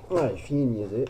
Ouais, fini de niaiser.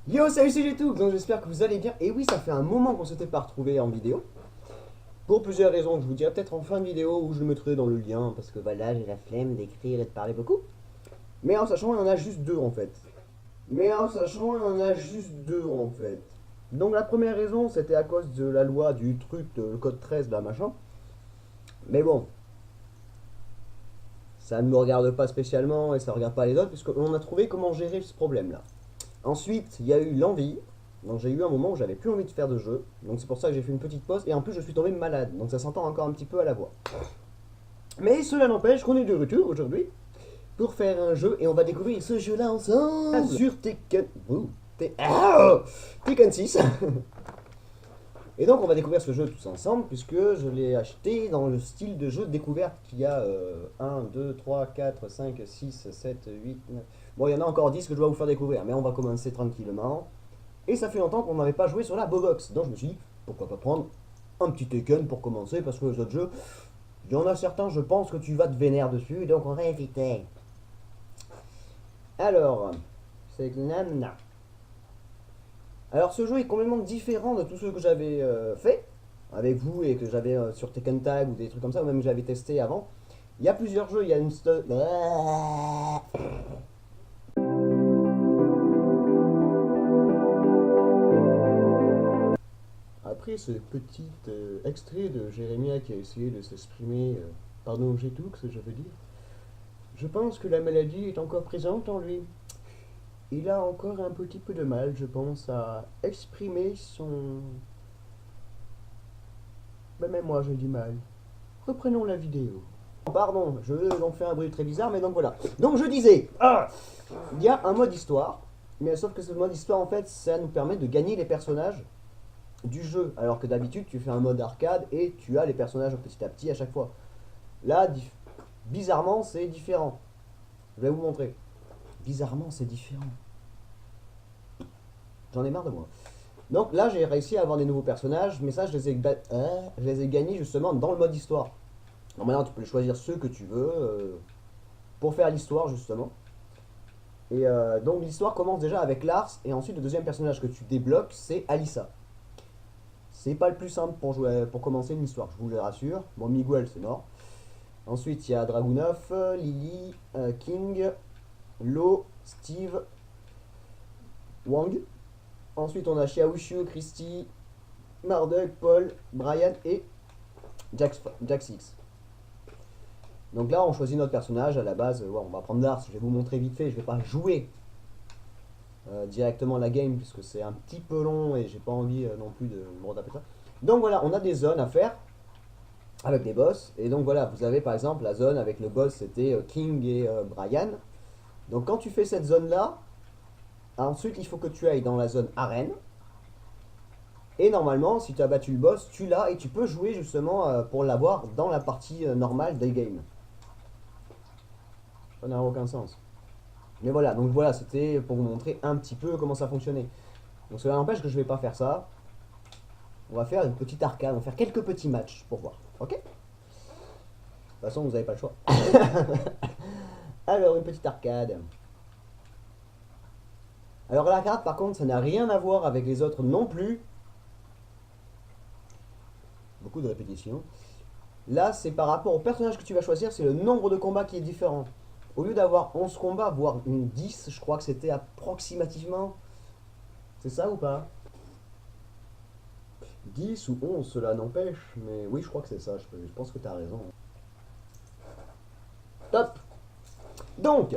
Yo, salut, c'est G2, donc j'espère que vous allez bien. Et oui, ça fait un moment qu'on s'était pas retrouvé en vidéo. Pour plusieurs raisons que je vous dirai peut-être en fin de vidéo où je le mettrai dans le lien. Parce que voilà, j'ai la flemme d'écrire et de parler beaucoup. Mais en sachant, il y en a juste deux en fait. Donc la première raison, c'était à cause de la loi du truc, le code 13, là, machin. Mais bon, ça ne me regarde pas spécialement et ça ne regarde pas les autres, puisqu'on a trouvé comment gérer ce problème-là. Ensuite, il y a eu l'envie. Donc j'ai eu un moment où j'avais plus envie de faire de jeu. Donc c'est pour ça que j'ai fait une petite pause. Et en plus, je suis tombé malade. Donc ça s'entend encore un petit peu à la voix. Mais cela n'empêche qu'on est de retour aujourd'hui pour faire un jeu. Et on va découvrir ce jeu-là ensemble sur Tekken. Tekken 6. Et donc on va découvrir ce jeu tous ensemble, puisque je l'ai acheté dans le style de jeu de découverte qu'il y a 1, 2, 3, 4, 5, 6, 7, 8, 9... Bon, il y en a encore 10 que je dois vous faire découvrir, mais on va commencer tranquillement. Et ça fait longtemps qu'on n'avait pas joué sur la Bobox, donc je me suis dit, pourquoi pas prendre un petit Tekken pour commencer, parce que les autres jeux, il y en a certains, je pense que tu vas te vénère dessus, donc on va éviter. Alors, c'est Namna. Alors ce jeu est complètement différent de tous ceux que j'avais fait avec vous et que j'avais sur Tekken Tag ou des trucs comme ça, ou même que j'avais testé avant. Il y a plusieurs jeux, il y a une... Après ce petit extrait de Jérémia qui a essayé de s'exprimer, pardon j'ai tout ce que je veux dire, je pense que la maladie est encore présente en lui. Il a encore un petit peu de mal, je pense, à exprimer son... Ben, même moi j'ai du mal. Reprenons la vidéo. Pardon, je donc fais un bruit très bizarre, mais donc voilà. Donc je disais, il y a un mode histoire, mais sauf que ce mode histoire en fait, ça nous permet de gagner les personnages du jeu, alors que d'habitude tu fais un mode arcade et tu as les personnages petit à petit à chaque fois. Là, bizarrement, c'est différent. Je vais vous montrer. Bizarrement, c'est différent. J'en ai marre de moi. Donc là, j'ai réussi à avoir des nouveaux personnages, mais ça, je les ai gagnés justement dans le mode histoire. Donc maintenant, tu peux choisir ceux que tu veux pour faire l'histoire, justement. Et donc l'histoire commence déjà avec Lars, et ensuite le deuxième personnage que tu débloques, c'est Alissa. C'est pas le plus simple pour jouer, pour commencer une histoire, je vous le rassure. Bon, Miguel, c'est mort. Ensuite, il y a Dragunov, Lily, King, Lo, Steve, Wang. Ensuite, on a Xiaoxiu, Christy, Marduk, Paul, Brian et Jax X. Donc là, on choisit notre personnage. À la base, ouais, on va prendre Lars. Je vais vous montrer vite fait. Je vais pas jouer directement la game puisque c'est un petit peu long et j'ai pas envie non plus de me retaper ça. Donc voilà, on a des zones à faire avec des boss. Et donc voilà, vous avez par exemple la zone avec le boss, c'était King et Brian. Donc quand tu fais cette zone là, ensuite il faut que tu ailles dans la zone arène. Et normalement, si tu as battu le boss, tu l'as et tu peux jouer justement pour l'avoir dans la partie normale des games. Ça n'a aucun sens. Mais voilà, donc voilà, c'était pour vous montrer un petit peu comment ça fonctionnait. Donc cela n'empêche que je vais pas faire ça. On va faire une petite arcade, on va faire quelques petits matchs pour voir. Ok? De toute façon, vous n'avez pas le choix. Alors, une petite arcade. Alors l'arcade, par contre, ça n'a rien à voir avec les autres non plus. Beaucoup de répétitions. Là, c'est par rapport au personnage que tu vas choisir, c'est le nombre de combats qui est différent. Au lieu d'avoir 11 combats, voire une 10, je crois que c'était approximativement... C'est ça ou pas? 10 ou 11, cela n'empêche, mais oui, je crois que c'est ça, je pense que tu as raison. Top. Donc,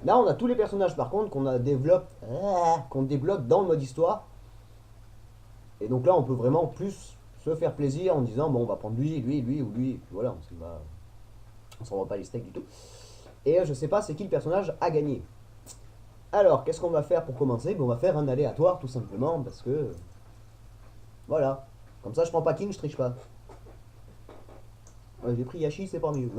là on a tous les personnages par contre qu'on débloque dans le mode histoire. Et donc là on peut vraiment plus se faire plaisir en disant bon on va prendre lui, lui ou lui, et puis voilà, on s'en va pas les steaks du tout. Et je sais pas c'est qui le personnage à gagner. Alors qu'est-ce qu'on va faire pour commencer? Bon, on va faire un aléatoire tout simplement parce que... Voilà. Comme ça je prends pas King, je triche pas. Ouais, j'ai pris Yashi, c'est pas mieux.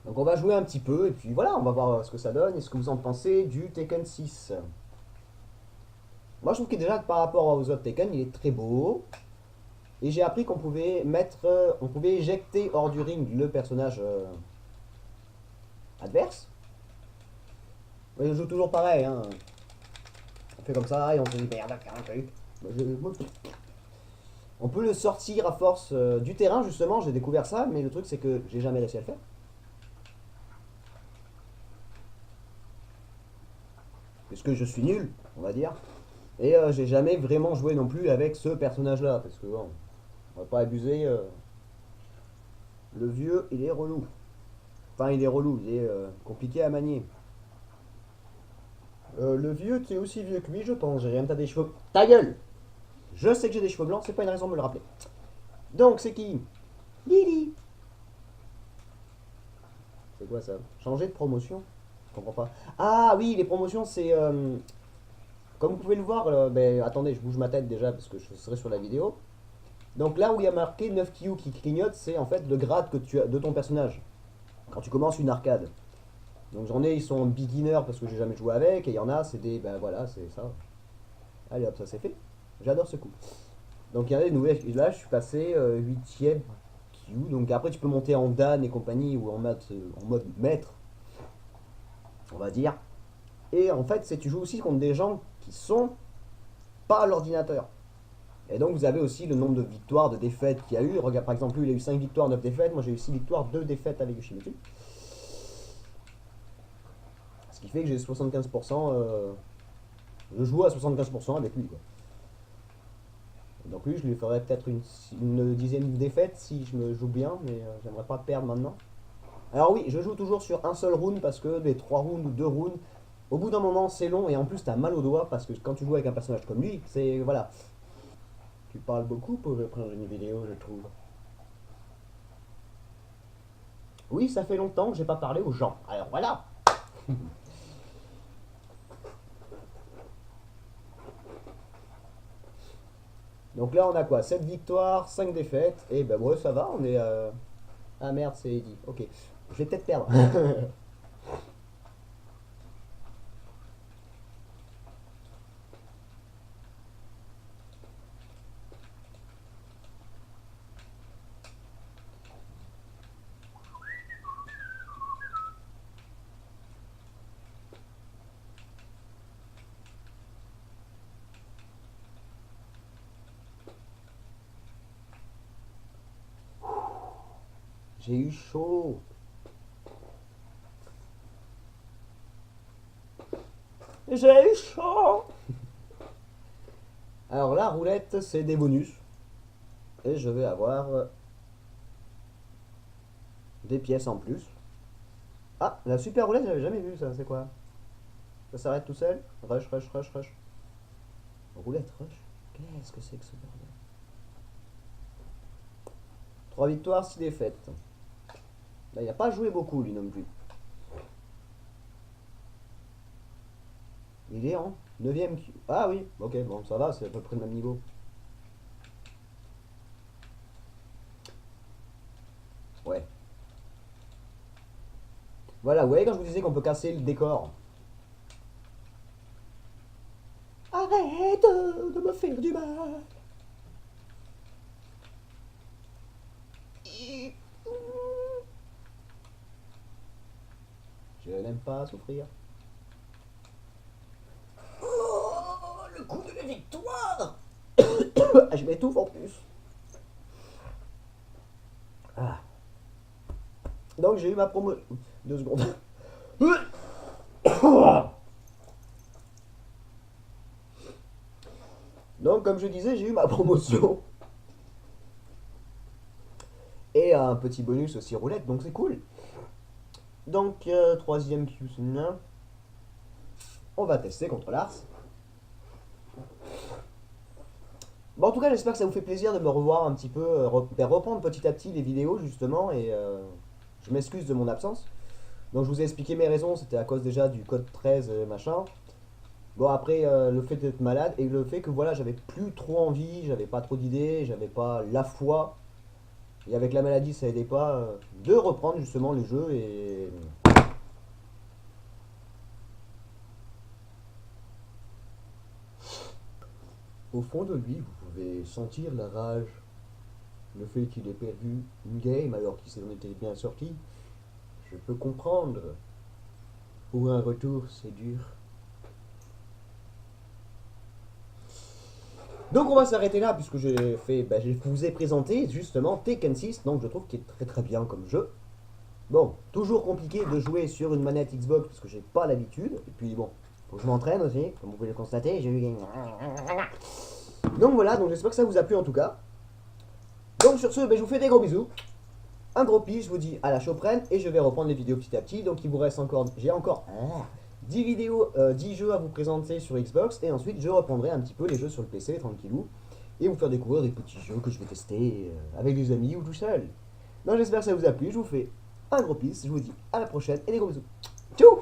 Donc on va jouer un petit peu et puis voilà, on va voir ce que ça donne et ce que vous en pensez du Tekken 6. Moi je trouve que déjà par rapport aux autres Tekken, il est très beau. Et j'ai appris qu'on pouvait mettre, on pouvait éjecter hors du ring le personnage adverse. Mais je joue toujours pareil, hein. On fait comme ça et on se dit merde, faire un truc. On peut le sortir à force du terrain justement, j'ai découvert ça, mais le truc c'est que j'ai jamais réussi à le faire. Parce que je suis nul, on va dire. Et j'ai jamais vraiment joué non plus avec ce personnage-là, parce que bon, on va pas abuser. Le vieux, il est relou. Enfin, il est relou, il est compliqué à manier. Le vieux, tu es aussi vieux que lui, je pense. J'ai rien, t'as des cheveux. Ta gueule! Je sais que j'ai des cheveux blancs, c'est pas une raison de me le rappeler. Donc, c'est qui? Lily! C'est quoi ça? Changer de promotion? Je comprends pas. Ah oui, les promotions, c'est. Comme vous pouvez le voir, ben, attendez, je bouge ma tête déjà parce que je serai sur la vidéo. Donc là où il y a marqué 9Q qui clignote, c'est en fait le grade que tu as de ton personnage. Quand tu commences une arcade. Donc j'en ai, ils sont beginners parce que j'ai jamais joué avec, et il y en a, c'est des. Ben voilà, c'est ça. Allez hop, ça c'est fait. J'adore ce coup. Donc il y en a des nouvelles. Là, je suis passé 8ème Q. Donc après, tu peux monter en Dan et compagnie ou en mode maître, on va dire. Et en fait, c'est tu joues aussi contre des gens qui sont pas à l'ordinateur. Et donc vous avez aussi le nombre de victoires, de défaites qu'il y a eu. Regarde, par exemple, lui il a eu 5 victoires, 9 défaites. Moi j'ai eu 6 victoires, 2 défaites avec Yoshimitsu. Ce qui fait que j'ai 75%. Je joue à 75% avec lui, quoi. Donc lui, je lui ferais peut-être une dizaine de défaites si je me joue bien, mais j'aimerais pas perdre maintenant. Alors oui, je joue toujours sur un seul round parce que les 3 rounds ou 2 rounds, au bout d'un moment c'est long et en plus t'as mal au doigt parce que quand tu joues avec un personnage comme lui, c'est voilà. Tu parles beaucoup pour prendre une vidéo, je trouve. Oui, ça fait longtemps que j'ai pas parlé aux gens. Alors voilà. Donc là on a quoi? 7 victoires, 5 défaites. Et ben ouais ça va, on est... Ah merde, c'est Eddie. Ok. Je vais peut-être perdre. J'ai eu chaud. J'ai eu chaud. Alors la roulette, c'est des bonus. Et je vais avoir des pièces en plus. Ah, la super roulette, j'avais jamais vu ça, c'est quoi? Ça s'arrête tout seul? Rush, rush, rush, rush. Roulette, rush? Qu'est-ce que c'est que ce bordel? 3 victoires, 6 défaites. Là, il a pas joué beaucoup, lui non plus. Il est en 9ème. Ah oui, ok, bon, ça va, c'est à peu près le même niveau. Ouais. Voilà, vous voyez quand je vous disais qu'on peut casser le décor. Arrête de me faire du mal. Je n'aime pas souffrir. Oh, le coup de la victoire. Je m'étouffe en plus. Ah. Donc j'ai eu ma promo... 2 secondes. Donc comme je disais, j'ai eu ma promotion. Et un petit bonus aussi roulette, donc c'est cool. Donc, troisième Q, on va tester contre Lars. Bon, en tout cas, j'espère que ça vous fait plaisir de me revoir un petit peu, reprendre petit à petit les vidéos, justement, et je m'excuse de mon absence. Donc, je vous ai expliqué mes raisons, c'était à cause déjà du code 13, machin. Bon, après, le fait d'être malade, et le fait que, voilà, j'avais plus trop envie, j'avais pas trop d'idées, j'avais pas la foi, et avec la maladie, ça aidait pas, de reprendre, justement, les jeux, et... Au fond de lui, vous pouvez sentir la rage. Le fait qu'il ait perdu une game alors qu'il s'en était bien sorti. Je peux comprendre. Pour un retour, c'est dur. Donc on va s'arrêter là puisque je vous ai présenté justement Tekken 6, donc je trouve qu'il est très très bien comme jeu. Bon, toujours compliqué de jouer sur une manette Xbox parce que j'ai pas l'habitude. Et puis bon, faut que je m'entraîne aussi, comme vous pouvez le constater. J'ai eu. Donc voilà, donc j'espère que ça vous a plu en tout cas. Donc sur ce, je vous fais des gros bisous. Un gros pis, je vous dis à la choprenne et je vais reprendre les vidéos petit à petit. Donc il vous reste encore. J'ai encore 10 vidéos, 10 jeux à vous présenter sur Xbox. Et ensuite je reprendrai un petit peu les jeux sur le PC tranquillou. Et vous faire découvrir des petits jeux que je vais tester avec des amis ou tout seul. Donc j'espère que ça vous a plu, je vous fais un gros pis, je vous dis à la prochaine et des gros bisous. Tchou.